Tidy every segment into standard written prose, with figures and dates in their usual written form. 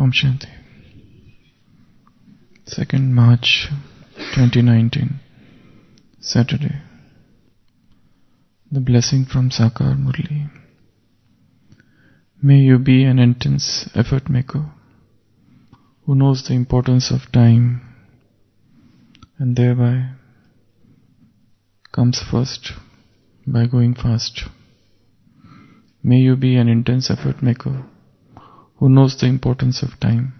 Om Shanti. 2nd March 2019, Saturday. The blessing from Sakar Murli. May you be an intense effort maker who knows the importance of time and thereby comes first by going fast. May you be an intense effort maker who knows the importance of time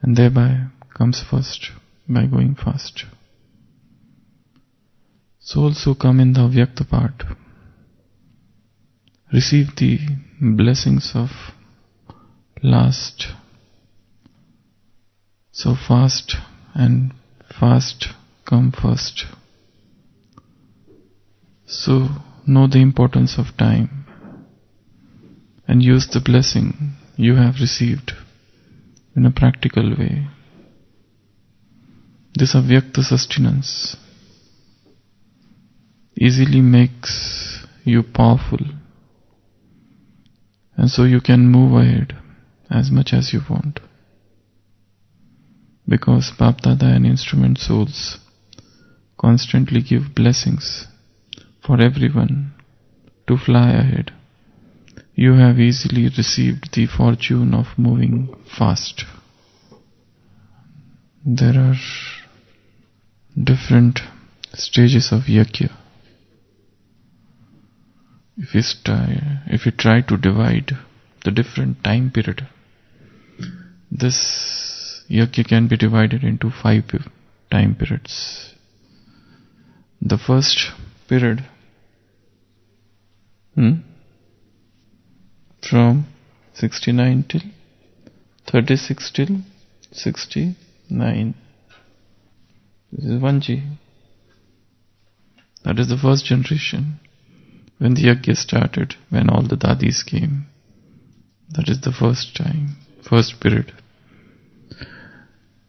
and thereby comes first by going fast. Souls who come in the Avyakta part receive the blessings of last so fast and fast come first. So know the importance of time and use the blessing you have received in a practical way. This Avyakta sustenance easily makes you powerful, and so you can move ahead as much as you want. Because Bap Dada and instrument souls constantly give blessings for everyone to fly ahead, you have easily received the fortune of moving fast. There are different stages of yajna. If you try to divide the different time period, this yajna can be divided into 5 time periods. The first period from 69 till 36 till 69. This is 1G. That is the first generation. When the yajna started, when all the dadis came, that is the first time, first period.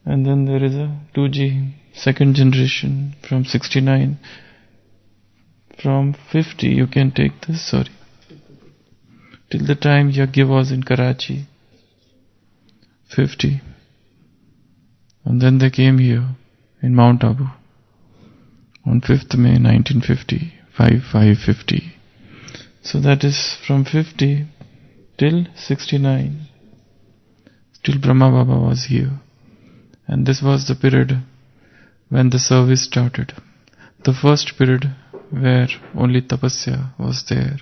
And then there is a 2G, second generation, from 69. From 50 you can take this, till the time yajna was in Karachi, 50. And then they came here in Mount Abu on 5th May 1950, 5/5/50. So that is from 50 till 69. Till Brahma Baba was here. And this was the period when the service started. The first period where only tapasya was there,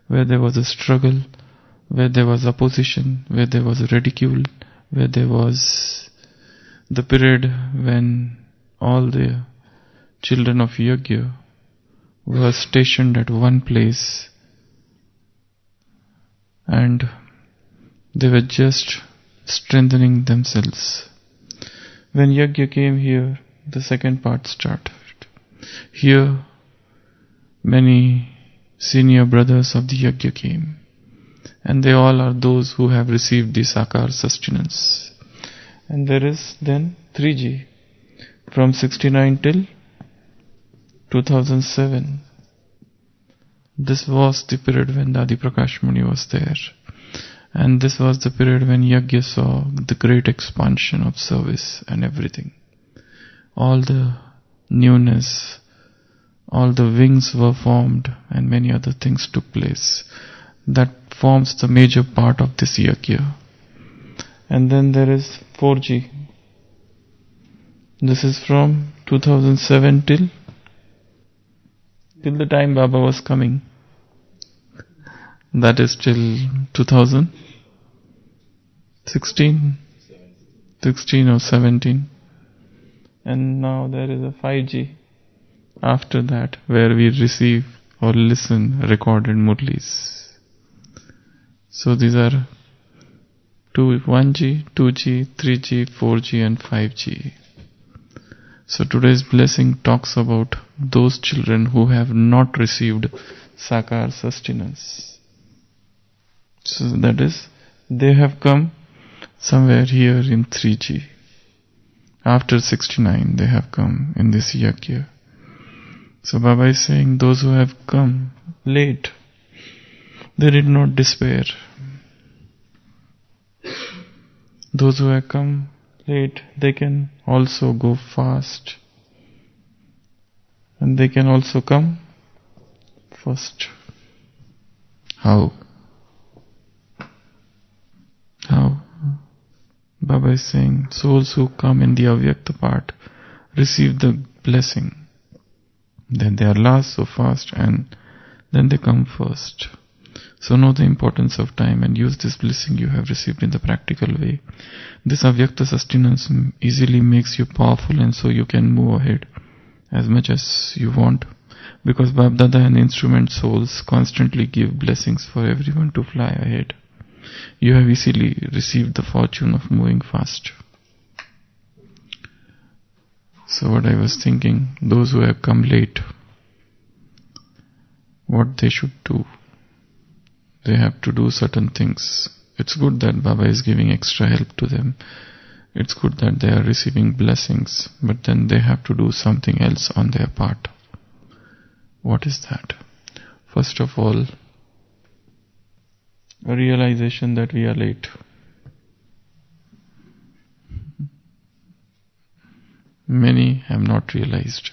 where there was a struggle, where there was opposition, where there was ridicule, where there was the period when all the children of yajna were stationed at one place and they were just strengthening themselves. When yajna came here, the second part started. Here, many senior brothers of the yajna came, and they all are those who have received the Sakar sustenance. And there is then 3G, from 69 till 2007. This was the period when Dadi Prakash Muni was there. And this was the period when yajna saw the great expansion of service and everything. All the newness, all the wings were formed and many other things took place. That forms the major part of this yajna. And then there is 4G. This is from 2007 till the time Baba was coming. That is till 2016 or 17. And now there is a 5G after that, where we receive or listen recorded murlis. So these are 1G, 2G, 3G, 4G and 5G. So today's blessing talks about those children who have not received Sakar sustenance. So that is, they have come somewhere here in 3G. After 69 they have come in this yajna. So Baba is saying those who have come late, they did not despair. Those who have come late, they can also go fast. And they can also come first. How? How? Baba is saying, souls who come in the avyakta part receive the blessing. Then they are last so fast, and then they come first. So know the importance of time and use this blessing you have received in the practical way. This avyakta sustenance easily makes you powerful, and so you can move ahead as much as you want, because Bab-Dada and instrument souls constantly give blessings for everyone to fly ahead. You have easily received the fortune of moving fast. So what I was thinking, those who have come late, what they should do, they have to do certain things. It's good that Baba is giving extra help to them. It's good that they are receiving blessings, but then they have to do something else on their part. What is that? First of all, a realization that we are late. Many have not realized.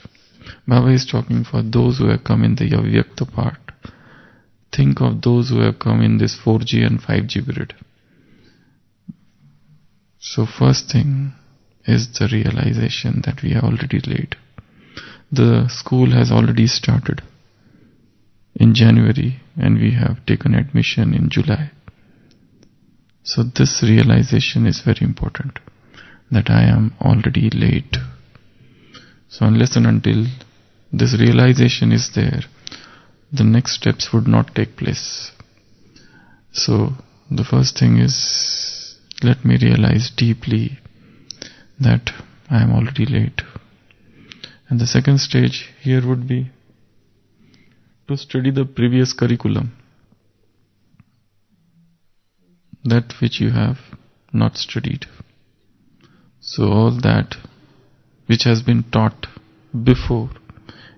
Baba is talking for those who have come in the avyakta part. Think of those who have come in this 4G and 5G grid. So first thing is the realization that we are already late. The school has already started in January and we have taken admission in July. So this realization is very important, that I am already late. So unless and until this realization is there, the next steps would not take place. So the first thing is, let me realize deeply that I am already late. And the second stage here would be to study the previous curriculum, that which you have not studied. So all that which has been taught before,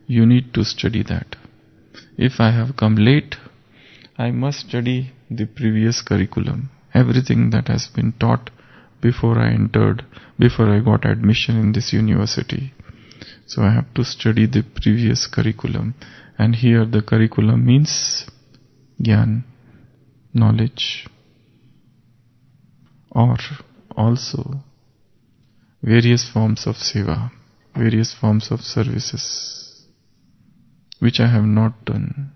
you need to study that. If I have come late, I must study the previous curriculum. Everything that has been taught before I entered, before I got admission in this university. So I have to study the previous curriculum. And here the curriculum means Gyan, knowledge, or also various forms of seva, various forms of services, which I have not done.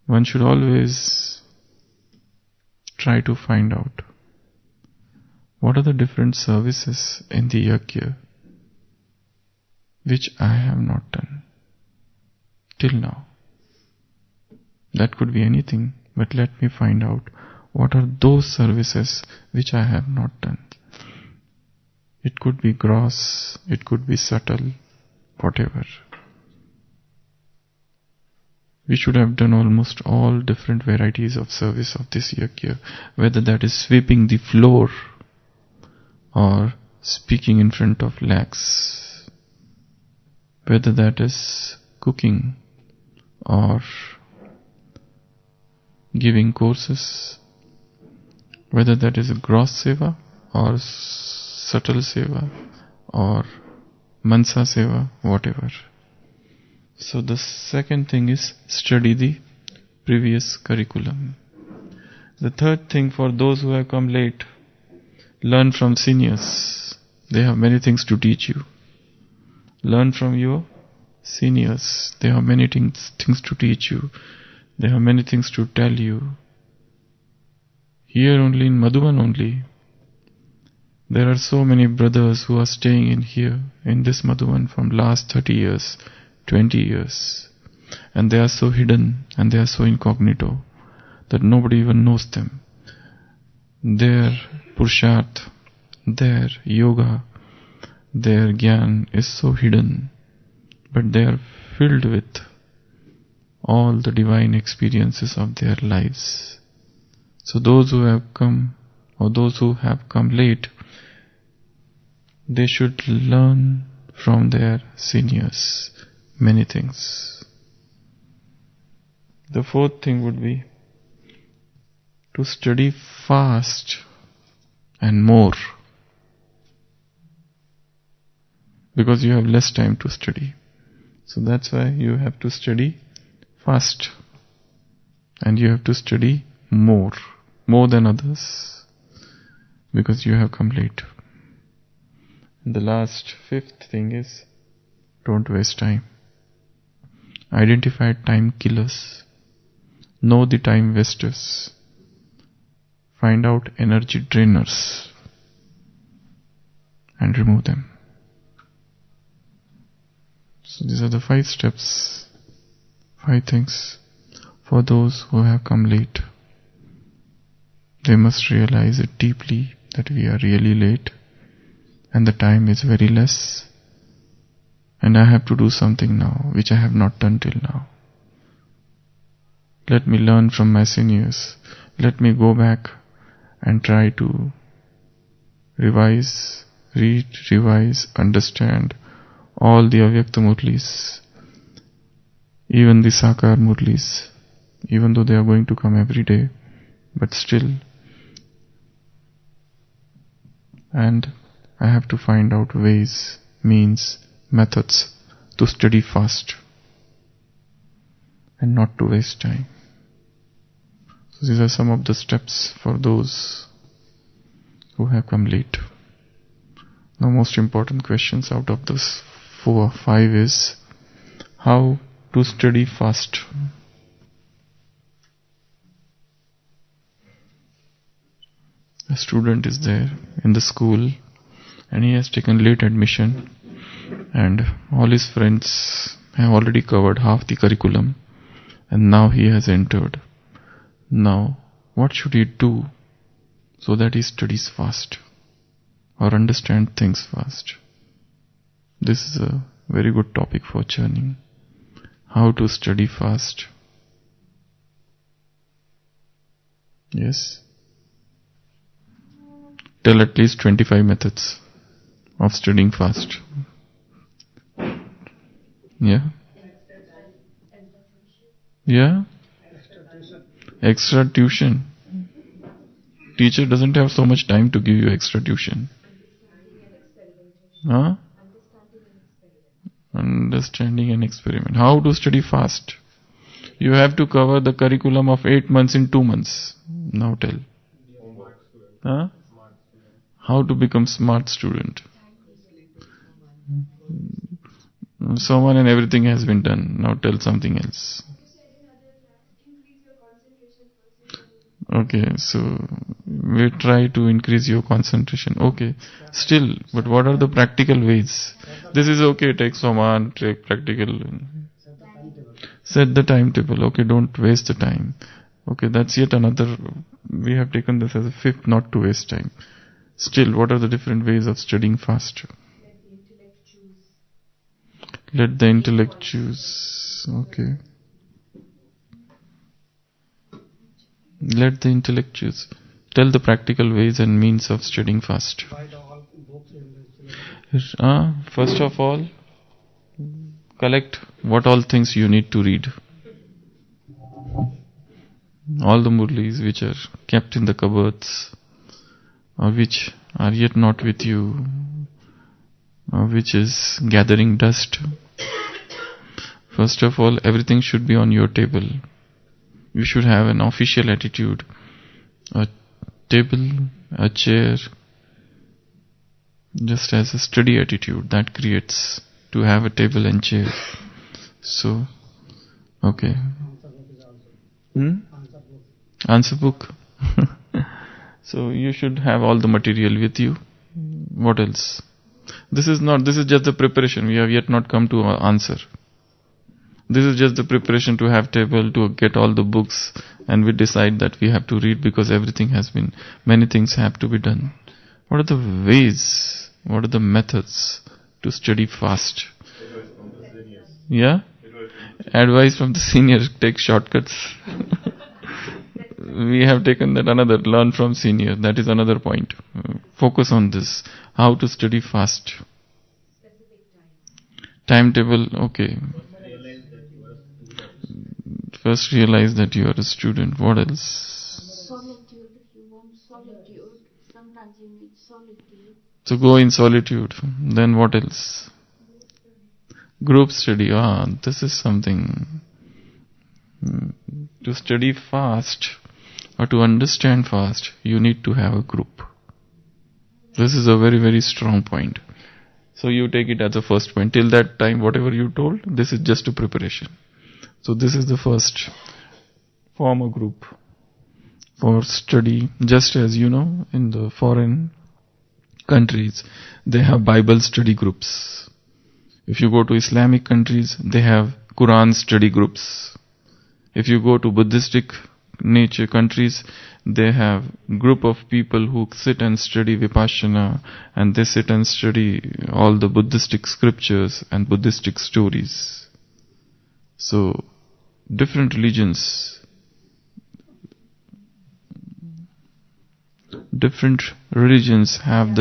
One should always try to find out what are the different services in the yajna which I have not done till now. That could be anything, but let me find out what are those services which I have not done. It could be gross, it could be subtle, whatever. We should have done almost all different varieties of service of this yajna, whether that is sweeping the floor or speaking in front of lakhs, whether that is cooking or giving courses, whether that is a gross seva or subtle seva or mansa seva, whatever. So the second thing is study the previous curriculum. The third thing, for those who have come late, learn from seniors. They have many things to teach you. Learn from your seniors. They have many things to teach you. They have many things to tell you. Here only in Madhuban only, there are so many brothers who are staying in here, in this Madhuban from last 30 years, 20 years. And they are so hidden and they are so incognito that nobody even knows them. Their Purusharth, their yoga, their Gyan is so hidden, but they are filled with all the divine experiences of their lives. So those who have come, or those who have come late, they should learn from their seniors many things. The fourth thing would be to study fast and more, because you have less time to study. So that's why you have to study fast, and you have to study more than others, because you have come late. And the last, fifth thing is, don't waste time. Identify time killers. Know the time wasters. Find out energy drainers and remove them. So these are the 5 steps, 5 things for those who have come late. They must realize it deeply that we are really late and the time is very less, and I have to do something now which I have not done till now. Let me learn from my seniors. Let me go back and try to revise, read, revise, understand all the Avyakta Murlis, even the Sakar Murlis, even though they are going to come every day, but still. And I have to find out ways, means, methods to study fast and not to waste time. So these are some of the steps for those who have come late. Now, most important questions out of this 4 or 5 is how to study fast. A student is there in the school and he has taken late admission, and all his friends have already covered half the curriculum, and now he has entered. Now, what should he do so that he studies fast or understands things fast? This is a very good topic for churning. How to study fast. Yes? Tell at least 25 methods of studying fast. Yeah? Yeah? Extra tuition. Teacher doesn't have so much time to give you extra tuition. Huh? Understanding and experiment. How to study fast? You have to cover the curriculum of 8 months in 2 months. Now tell. Huh? How to become smart student? Someone and everything has been done. Now tell something else. Okay, so we try to increase your concentration. Okay, still, but what are the practical ways? This is okay, take Soman, take practical. Set the timetable. Okay, don't waste the time. Okay, that's yet another. We have taken this as a 5th, not to waste time. Still, what are the different ways of studying fast? Let the intellect choose. Okay. Let the intellect choose. Tell the practical ways and means of studying fast. First of all, collect what all things you need to read. All the murlis which are kept in the cupboards, or which are yet not with you, or which is gathering dust. First of all, everything should be on your table. You should have an official attitude. A table, a chair, just as a study attitude that creates to have a table and chair. So, okay. Answer book. So you should have all the material with you. What else? This is just the preparation. We have yet not come to answer. This is just the preparation to have table, to get all the books, and we decide that we have to read because many things have to be done. What are the ways? What are the methods to study fast? Yeah? Advice from the seniors, take shortcuts. We have taken that another, learn from senior. That is another point. Focus on this. How to study fast. Timetable, okay. First realize that you are a student. What else? So go in solitude. Then what else? Group study. This is something. To study fast or to understand fast, you need to have a group. This is a very, very strong point. So you take it as a first point. Till that time, whatever you told, this is just a preparation. So this is the first. Form a group for study. Just as you know, in the foreign countries, they have Bible study groups. If you go to Islamic countries, they have Quran study groups. If you go to Buddhistic nature countries, they have group of people who sit and study Vipassana, and they sit and study all the Buddhistic scriptures and Buddhistic stories. So, different religions have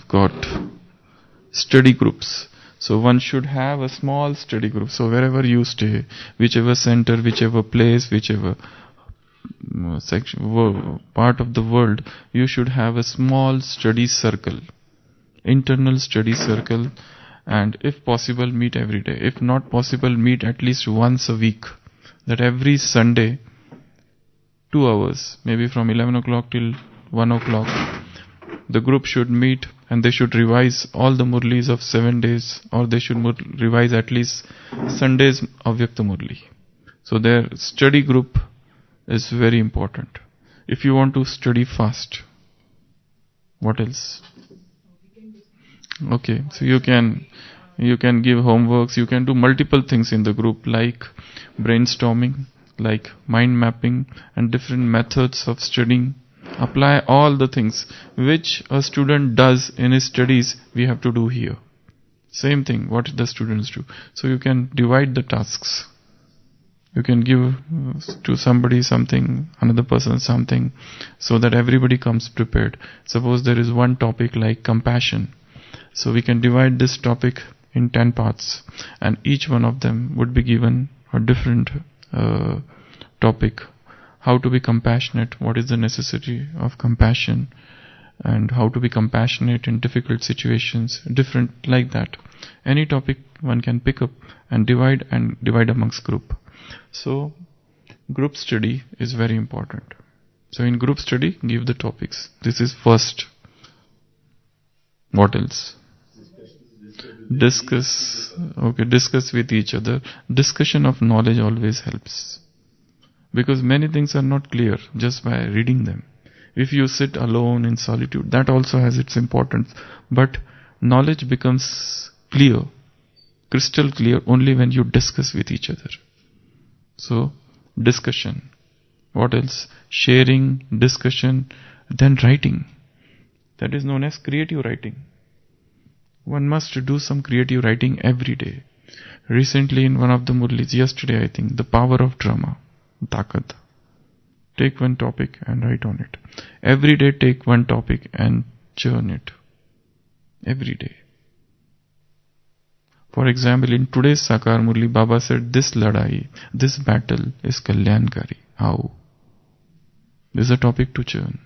got study groups. So one should have a small study group. So wherever you stay, whichever center, whichever place, whichever part of the world, you should have a small study circle, internal study circle, and if possible meet every day. If not possible, meet at least once a week. That every Sunday, 2 hours, maybe from 11 o'clock till 1 o'clock, the group should meet and they should revise all the Murlis of 7 days, or they should revise at least Sunday's Avyakta Murli. So their study group is very important. If you want to study fast, what else? Okay, so you can give homeworks, you can do multiple things in the group, like brainstorming, like mind mapping, and different methods of studying. Apply all the things which a student does in his studies, we have to do here. Same thing, what the students do. So you can divide the tasks. You can give to somebody something, another person something, so that everybody comes prepared. Suppose there is one topic like compassion. So we can divide this topic in 10 parts, and each one of them would be given a different topic. How to be compassionate, what is the necessity of compassion, and how to be compassionate in difficult situations, different like that. Any topic one can pick up and divide amongst group. So group study is very important. So in group study, give the topics. This is first. What else? Discuss with each other. Discussion of knowledge always helps. Because many things are not clear just by reading them. If you sit alone in solitude, that also has its importance. But knowledge becomes clear, crystal clear, only when you discuss with each other. So, discussion. What else? Sharing, discussion, then writing. That is known as creative writing. One must do some creative writing every day. Recently in one of the Murlis, yesterday I think, the power of drama. Takat. Take one topic and write on it. Every day take one topic and churn it. Every day. For example, in today's Sakar Murli, Baba said, this ladai, this battle is Kalyankari. How? This is a topic to churn.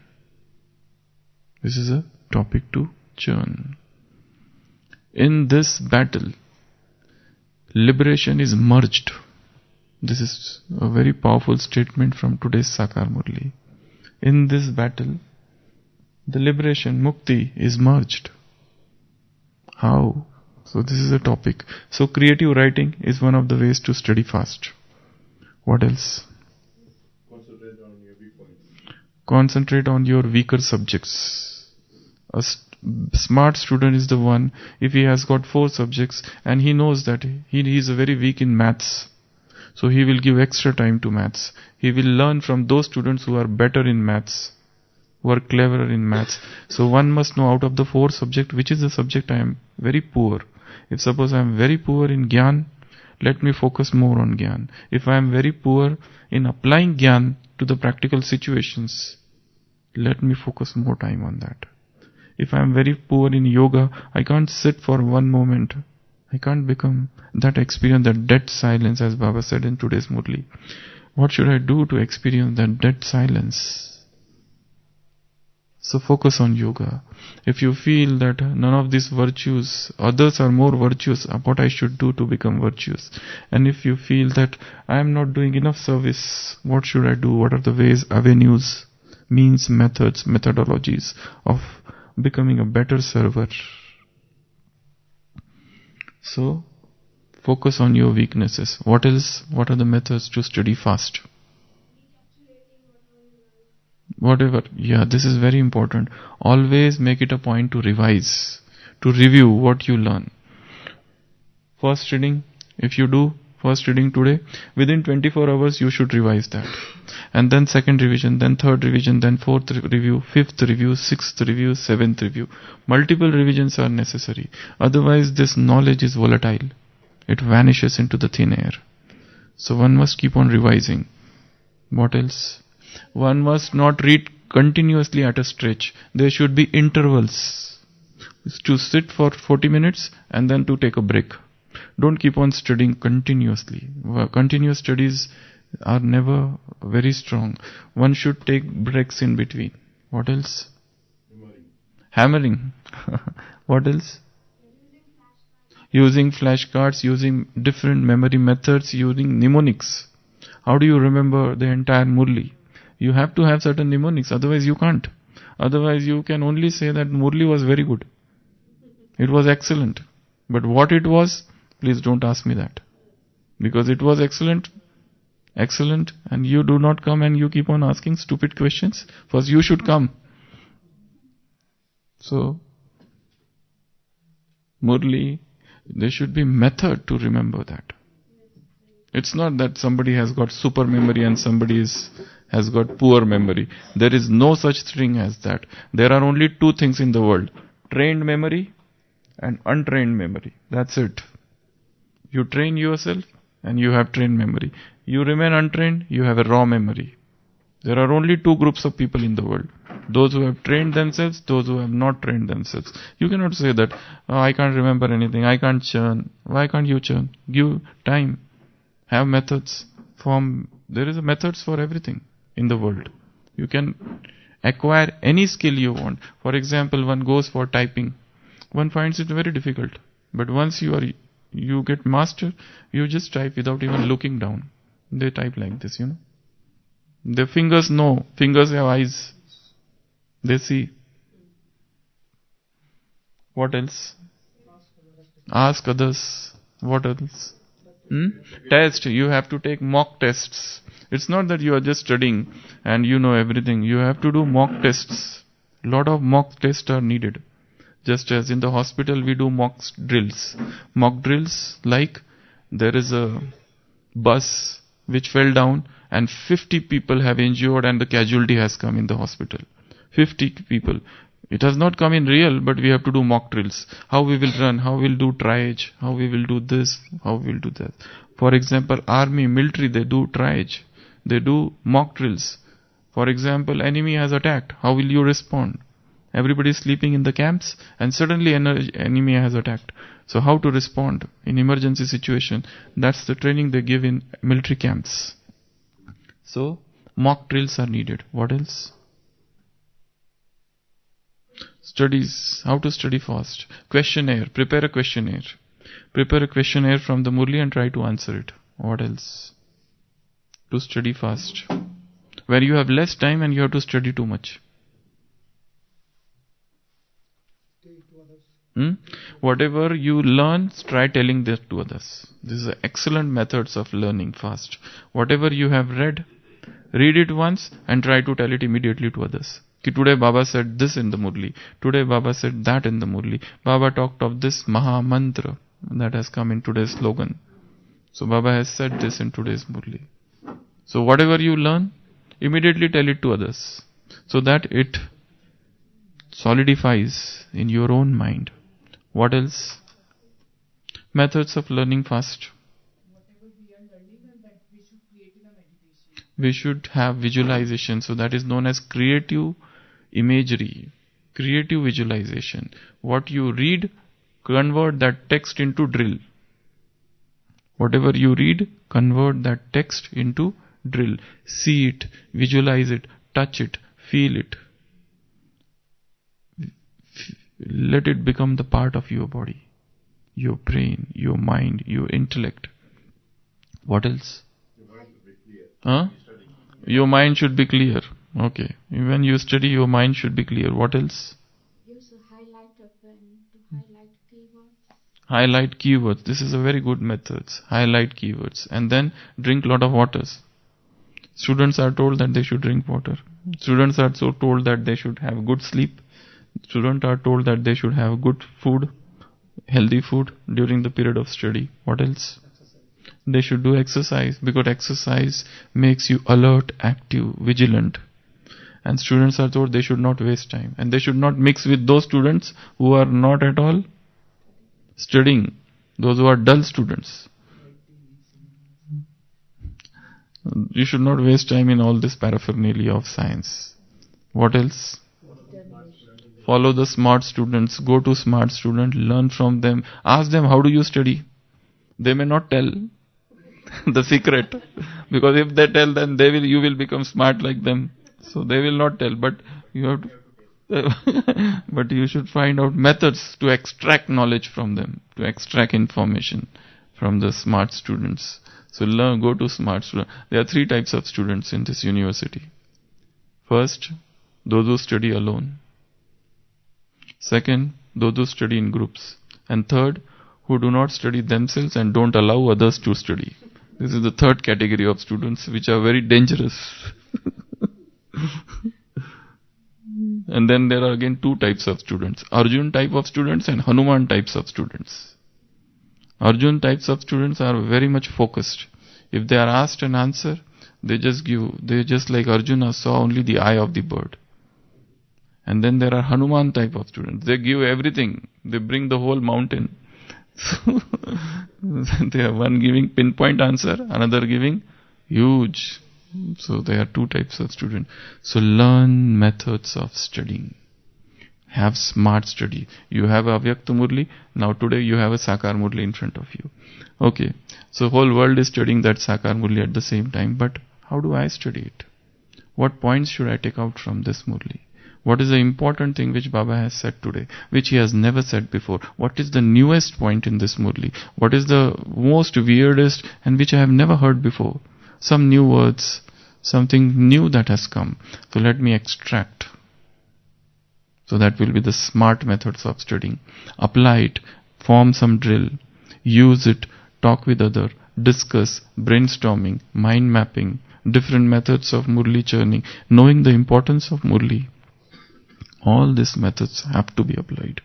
This is a topic to churn. In this battle, liberation is merged. This is a very powerful statement from today's Sakar Murli. In this battle, the liberation, mukti, is merged. How? So this is a topic. So creative writing is one of the ways to study fast. What else? Concentrate on your weaker subjects. A smart student is the one, if he has got 4 subjects and he knows that he is very weak in maths, so he will give extra time to maths. He will learn from those students who are better in maths, who are cleverer in maths. So one must know out of the 4 subjects, which is the subject I am very poor. If suppose I am very poor in Gyan, let me focus more on Gyan. If I am very poor in applying Gyan to the practical situations, let me focus more time on that. If I am very poor in yoga, I can't sit for one moment. I can't become that experience, that dead silence, as Baba said in today's Murli. What should I do to experience that dead silence? So focus on yoga. If you feel that none of these virtues, others are more virtuous, what I should do to become virtuous? And if you feel that I am not doing enough service, what should I do? What are the ways, avenues, means, methods, methodologies of becoming a better server? So, focus on your weaknesses. What else? What are the methods to study fast? Whatever. Yeah, this is very important. Always make it a point to revise, to review what you learn. First reading, if you do first reading today, within 24 hours you should revise that. And then second revision, then third revision, then fourth review, fifth review, sixth review, seventh review. Multiple revisions are necessary. Otherwise this knowledge is volatile. It vanishes into the thin air. So one must keep on revising. What else? One must not read continuously at a stretch. There should be intervals. To sit for 40 minutes and then to take a break. Don't keep on studying continuously. Continuous studies are never very strong. One should take breaks in between. What else? Hammering. What else? Using flashcards, using different memory methods, using mnemonics. How do you remember the entire Murli? You have to have certain mnemonics, otherwise you can't. Otherwise you can only say that Murli was very good. It was excellent. But what it was, please don't ask me that. Because it was excellent, and you do not come and you keep on asking stupid questions. First you should come. So, Murli, there should be method to remember that. It's not that somebody has got super memory and somebody has got poor memory. There is no such thing as that. There are only two things in the world. Trained memory and untrained memory. That's it. You train yourself and you have trained memory. You remain untrained, you have a raw memory. There are only two groups of people in the world. Those who have trained themselves, those who have not trained themselves. You cannot say that, oh, I can't remember anything, I can't churn. Why can't you churn? Give time. Have methods. There is a methods for everything in the world. You can acquire any skill you want. For example, one goes for typing. One finds it very difficult. But once you get master, you just type without even looking down. They type like this, Their fingers know. Fingers have eyes. They see. What else? Ask others. What else? Test. You have to take mock tests. It's not that you are just studying and you know everything. You have to do mock tests. Lot of mock tests are needed. Just as in the hospital we do mock drills. Mock drills like there is a bus which fell down and 50 people have injured and the casualty has come in the hospital. 50 people. It has not come in real, but we have to do mock drills. How we will run, how we will do triage, how we will do this, how we will do that. For example, army, military, they do triage. They do mock drills. For example, enemy has attacked. How will you respond? Everybody is sleeping in the camps and suddenly enemy has attacked. So how to respond in emergency situation? That's the training they give in military camps. So mock drills are needed. What else? Studies. How to study fast. Questionnaire. Prepare a questionnaire. Prepare a questionnaire from the Murli and try to answer it. What else? To study fast. Where you have less time and you have to study too much. Whatever you learn, try telling this to others. These are excellent methods of learning fast. Whatever you have read it once and try to tell it immediately to others. Today Baba said this in the Murli. Today Baba said that in the Murli. Baba talked of this Maha Mantra that has come in today's slogan. So Baba has said this in today's Murli. So whatever you learn, immediately tell it to others. So that it solidifies in your own mind. What else? Methods of learning fast. Whatever we are learning, and that we should create in a meditation. We should have visualization. So that is known as creative imagery, creative visualization. What you read, convert that text into drill. Whatever you read, convert that text into drill. See it, visualize it, touch it, feel it. let it become the part of your body, your brain, your mind, your intellect. What else? Huh? Your mind should be clear. Okay. When you study, your mind should be clear. What else? Use a highlighter pen to highlight keywords. Highlight keywords. This is a very good method. Highlight keywords. And then drink lot of waters. Students are told that they should drink water. Students are so told that they should have good sleep. Students are told that they should have good food, healthy food during the period of study. What else? They should do exercise, because exercise makes you alert, active, vigilant. And students are told they should not waste time. And they should not mix with those students who are not at all studying. Those who are dull students. You should not waste time in all this paraphernalia of science. What else? Follow the smart students. Go to smart students. Learn from them. Ask them, how do you study? They may not tell the secret, because if they tell, then you will become smart like them. So they will not tell, but you have to, but you should find out methods to extract knowledge from them, to extract information from the smart students. So go to smart students. There are 3 types of students in this university. First, those who study alone. Second, those who study in groups. And third, who do not study themselves and don't allow others to study. This is the third category of students, which are very dangerous. And then there are again 2 types of students. Arjun type of students and Hanuman types of students. Arjun types of students are very much focused. If they are asked an answer, they just like Arjuna saw only the eye of the bird. And then there are Hanuman type of students. They give everything. They bring the whole mountain. So they are one giving pinpoint answer, another giving huge. So there are 2 types of students. So learn methods of studying. Have smart study. You have a Avyakta Murli. Now today you have a Sakar Murli in front of you. Okay. So whole world is studying that Sakar Murli at the same time. But how do I study it? What points should I take out from this Murli? What is the important thing which Baba has said today, which he has never said before? What is the newest point in this Murli? What is the most weirdest and which I have never heard before? Some new words, something new that has come. So let me extract. So that will be the smart methods of studying. Apply it, form some drill, use it, talk with other, discuss, brainstorming, mind mapping, different methods of Murli churning, knowing the importance of Murli. All these methods have to be applied.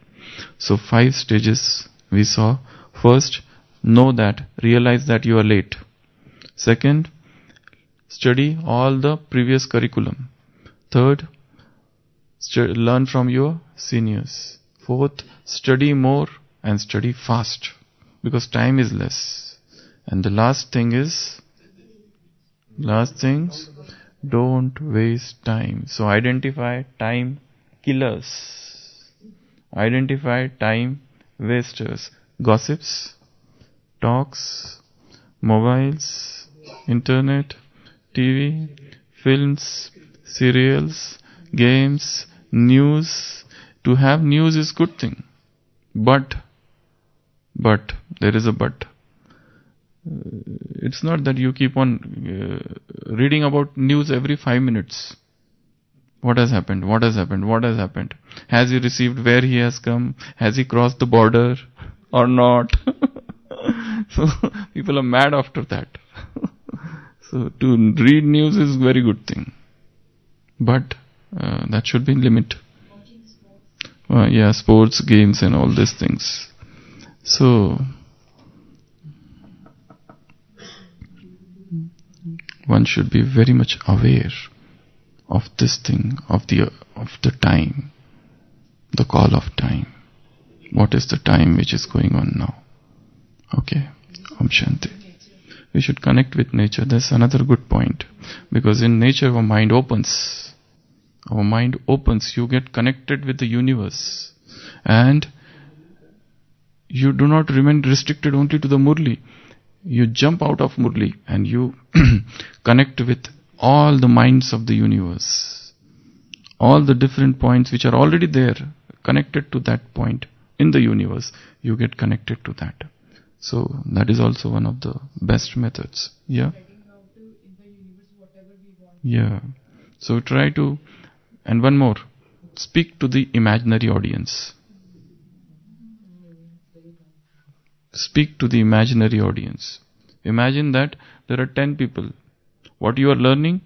So 5 stages we saw. First, know that, realize that you are late. Second, study all the previous curriculum. Third, learn from your seniors. Fourth, study more and study fast, because time is less. And the last thing, don't waste time. So identify time killers. Identify time wasters. Gossips, talks, mobiles, internet, TV, films, serials, games, news. To have news is good thing. But, there is a but. It's not that you keep on reading about news every 5 minutes. What has happened? What has happened? What has happened? Has he received where he has come? Has he crossed the border or not? So people are mad after that. So to read news is very good thing. But that should be limit. Sports, games and all these things. So one should be very much aware of this thing, of the time, the call of time. What is the time which is going on now? Okay, Om Shanti. We should connect with nature. That's another good point. Because in nature our mind opens. Our mind opens. You get connected with the universe. And you do not remain restricted only to the Murli. You jump out of Murli and you connect with all the minds of the universe. All the different points which are already there, connected to that point in the universe. You get connected to that. So that is also one of the best methods. Yeah. Getting out in the universe whatever we want. Yeah. So try to, and one more, speak to the imaginary audience. Speak to the imaginary audience. Imagine that there are 10 people. What you are learning,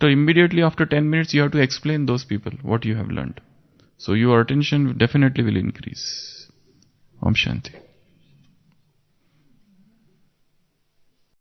immediately after 10 minutes, you have to explain those people what you have learned. So your attention definitely will increase. Om Shanti.